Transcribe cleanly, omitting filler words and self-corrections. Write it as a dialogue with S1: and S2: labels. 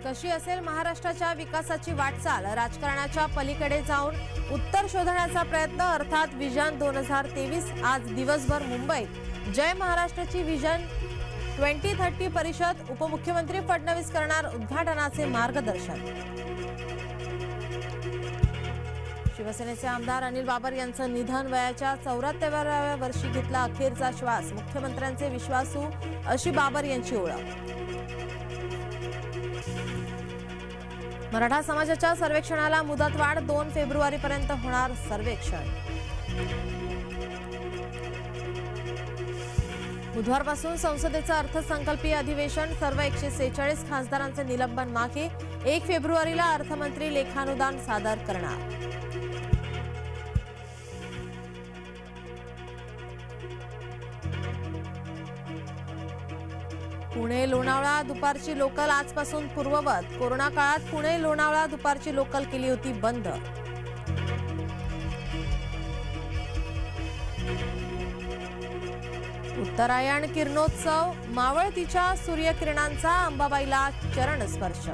S1: कशी असेल महाराष्ट्राच्या विकासाची वाटचाल, राजकारणाच्या पलीकडे जाऊन उत्तर शोधण्याचा प्रयत्न अर्थात विजन 2023 आज दिवसभर मुंबईत जय महाराष्ट्राची विजन 2030 परिषद उपमुख्यमंत्री फडणवीस करणार उद्घाटनाचे मार्गदर्शन। शिवसेनेचे आमदार अनिल बाबर यांचं निधन, वयाच्या 74व्या वर्षी घेतला अखेरचा श्वास, मुख्यमंत्र्यांचे विश्वासू अशी बाबर यांची ओळख। मराठा समाजाच्या सर्वेक्षणाला मुदतवाढ, 2 फेब्रुवारीपर्यंत होणार सर्वेक्षण। बुधवारपासून संसदेचं अर्थसंकल्पीय अधिवेशन, सर्व 146 खासदारांचे निलंबन मागे, 1 फेब्रुवारीला अर्थमंत्री लेखानुदान सादर करणार। पुणे लोणावळा दुपारची लोकल आजपासून पूर्ववत, कोरोना काळात पुणे लोणावळा दुपारची लोकल केली होती बंद। उत्तरायण किरणोत्सव, मावळतीच्या सूर्यकिरणांचा अंबाबाईला चरणस्पर्श।